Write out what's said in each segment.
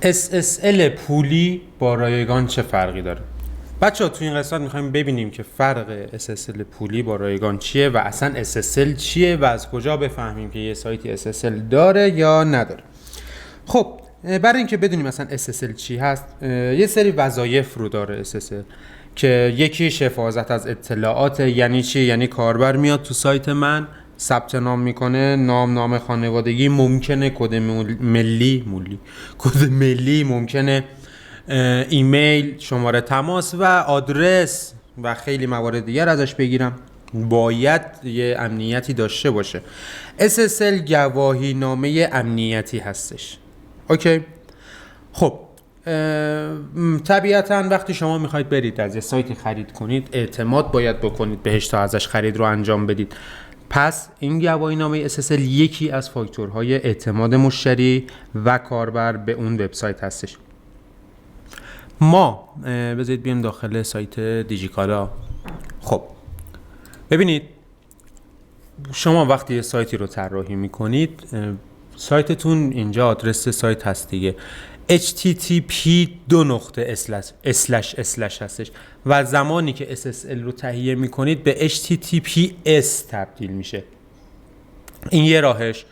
SSL پولی با رایگان چه فرقی داره؟ بچه ها تو این قسمت میخوایم ببینیم که فرق SSL پولی با رایگان چیه و اصلا SSL چیه و از کجا بفهمیم که یه سایتی SSL داره یا نداره. خب برای اینکه بدونیم اصلا SSL چی هست، یه سری وظایف رو داره SSL که یکیش حفاظت از اطلاعات. یعنی چی؟ یعنی کاربر میاد تو سایت من ثبت نام میکنه، نام خانوادگی، ممکنه کد ملی، ممکنه ایمیل، شماره تماس و آدرس و خیلی موارد دیگر ازش بگیرم. باید یه امنیتی داشته باشه. SSL گواهی نامه امنیتی هستش. اوکی. خب طبیعتاً وقتی شما میخواید برید از یه سایتی خرید کنید، اعتماد باید بکنید بهش تا ازش خرید رو انجام بدید. پس این گواهی نامه SSL یکی از فاکتورهای اعتماد مشتری و کاربر به اون وبسایت هستش. ما بذارید بیایم داخل سایت دیجیکالا. خب ببینید، شما وقتی یه سایتی رو طراحی میکنید، سایتتون اینجا آدرس سایت هست دیگه، http:// هستش و زمانی که SSL رو تهیه میکنید به https تبدیل میشه. این یه راهش.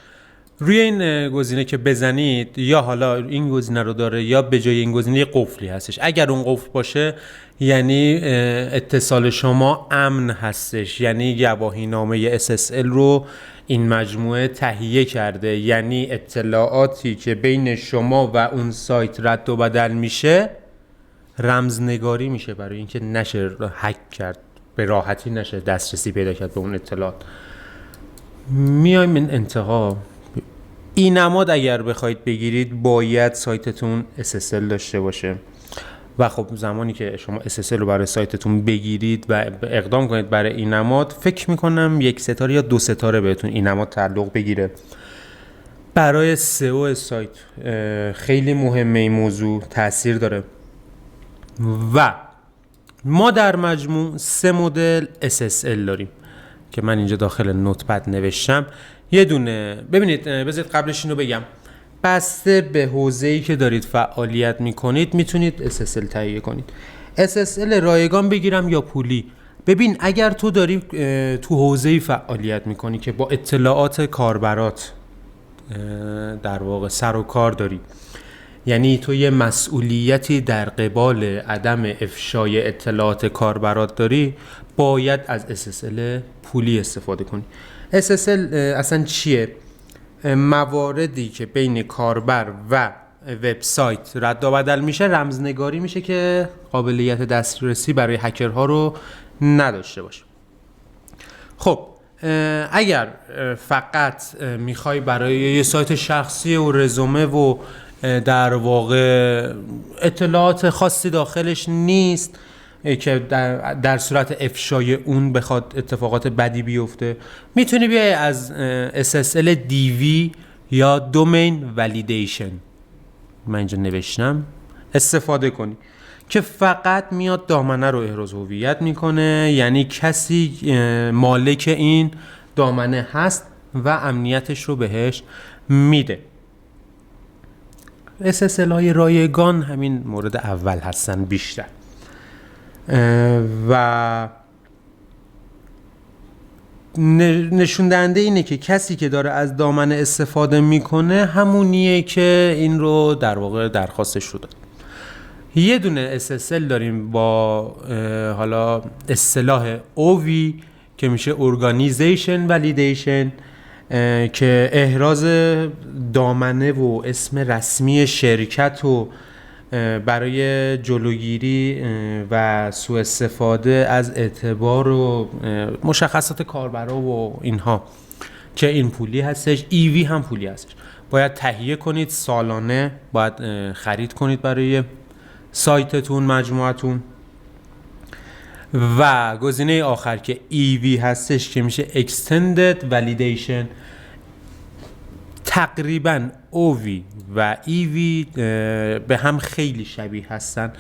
روی این گزینه که بزنید، یا حالا این گزینه رو داره یا به جای این گزینه یه قفلی هستش. اگر اون قفل باشه یعنی اتصال شما امن هستش، یعنی گواهی نامه SSL رو این مجموعه تهیه کرده، یعنی اطلاعاتی که بین شما و اون سایت رد و بدل میشه رمزنگاری میشه برای اینکه نشه هک کرد، به راحتی نشه دسترسی پیدا کرد به اون اطلاعات. میایم این انتها. این نماد اگر بخواید بگیرید باید سایتتون SSL داشته باشه و خب زمانی که شما SSL رو برای سایتتون بگیرید و اقدام کنید برای این نماد، فکر میکنم 1 ستاره یا 2 ستاره بهتون این نماد تعلق بگیره. برای SEO سایت خیلی مهمه، این موضوع تاثیر داره. و ما در مجموع 3 مدل SSL داریم که من اینجا داخل نوتپد نوشتم. یه دونه ببینید، بذارید قبلش اینو بگم، بسته به حوزه‌ای که دارید فعالیت میکنید میتونید SSL تهیه کنید. SSL رایگان بگیرم یا پولی؟ ببین، اگر تو داری تو حوزه‌ای فعالیت میکنی که با اطلاعات کاربرات در واقع سر و کار داری، یعنی تو یه مسئولیتی در قبال عدم افشای اطلاعات کاربرات داری، باید از SSL پولی استفاده کنی. SSL اصلا چیه؟ مواردی که بین کاربر و وبسایت رد و بدل میشه رمزنگاری میشه که قابلیت دسترسی برای هکرها رو نداشته باشه. خب اگر فقط میخوای برای یه سایت شخصی و رزومه و در واقع اطلاعات خاصی داخلش نیست که در صورت افشای اون بخواد اتفاقات بدی بیفته، میتونی بیای از SSL DV یا Domain Validation، من اینجا نوشتم، استفاده کنی که فقط میاد دامنه رو احراز هویت میکنه، یعنی کسی مالک این دامنه هست و امنیتش رو بهش میده. SSL های رایگان همین مورد اول هستن بیشتر و نشون دهنده اینه که کسی که داره از دامنه استفاده میکنه همونیه که این رو در واقع درخواستش رو داد. یه دونه SSL داریم با حالا اصطلاح OV که میشه Organization Validation، که احراز دامنه و اسم رسمی شرکت و برای جلوگیری و سوء استفاده از اعتبار و مشخصات کاربرا و اینها، که این پولی هستش. EV هم پولی هستش، باید تهیه کنید سالانه، باید خرید کنید برای سایتتون، مجموعتون. و گزینه آخر که EV هستش که میشه Extended Validation. تقریبا OV و EV به هم خیلی شبیه هستن،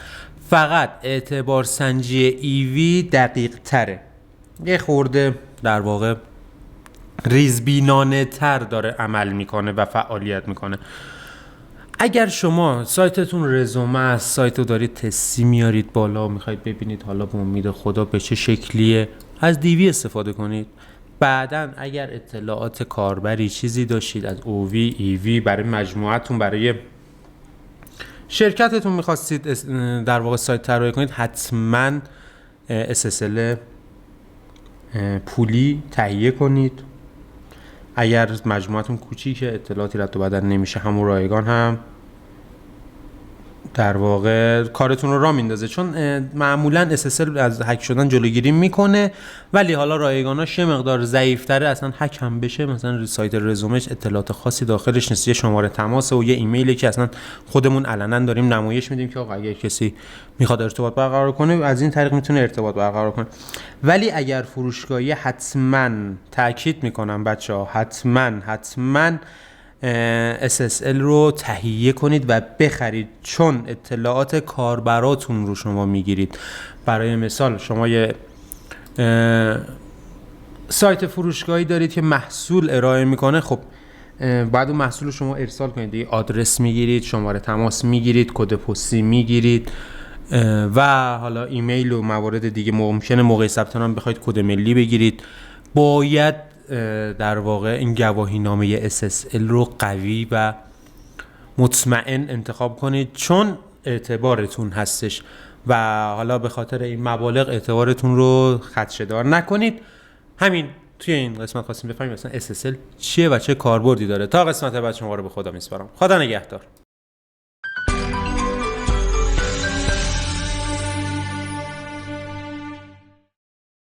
فقط اعتبار سنجی EV دقیق تره، یه خورده در واقع ریزبینانه تر داره عمل میکنه و فعالیت میکنه. اگر شما سایتتون رزومه است، سایت رو دارید تستی میارید بالا، میخواید ببینید حالا به امید خدا به چه شکلیه، از دیوی استفاده کنید. بعدن اگر اطلاعات کاربری چیزی داشتید از اووی ایوی برای مجموعتون، برای شرکتتون میخواستید در واقع سایت طراحی کنید، حتما SSL پولی تهیه کنید. اگر مجموعتون کوچیکه، اطلاعاتی رد و بدل نمیشه، همون رایگان هم در واقع کارتون رو راه میندازه، چون معمولا SSL از هک شدن جلوگیری میکنه، ولی حالا رایگاناش یه مقدار ضعیف‌تره. اصلا هک هم بشه، مثلا سایت رزومش اطلاعات خاصی داخلش نیست، یه شماره تماس و یه ایمیلی که اصلا خودمون علنا داریم نمایش میدیم که آقا اگه کسی میخواد ارتباط برقرار کنه از این طریق میتونه ارتباط برقرار کنه. ولی اگر فروشگاهی، حتما تاکید میکنم بچه‌ها، حتما SSL رو تهیه کنید و بخرید، چون اطلاعات کاربراتون رو شما میگیرید. برای مثال شما یه سایت فروشگاهی دارید که محصول ارائه میکنه، خب بعد اون محصول رو شما ارسال کنید دیگه، آدرس میگیرید، شماره تماس میگیرید، کد پستی میگیرید و حالا ایمیل و موارد دیگه. ممکنه موقع ثبت نام بخواید کد ملی بگیرید. باید در واقع این گواهی نامه SSL رو قوی و مطمئن انتخاب کنید، چون اعتبارتون هستش و حالا به خاطر این مبالغ اعتبارتون رو خدشه‌دار نکنید. همین توی این قسمت خواستیم بفهمیم مثلا SSL چیه و چه کاربردی داره. تا قسمت بعد شما رو به خدا میسپارم. خدا نگهدار.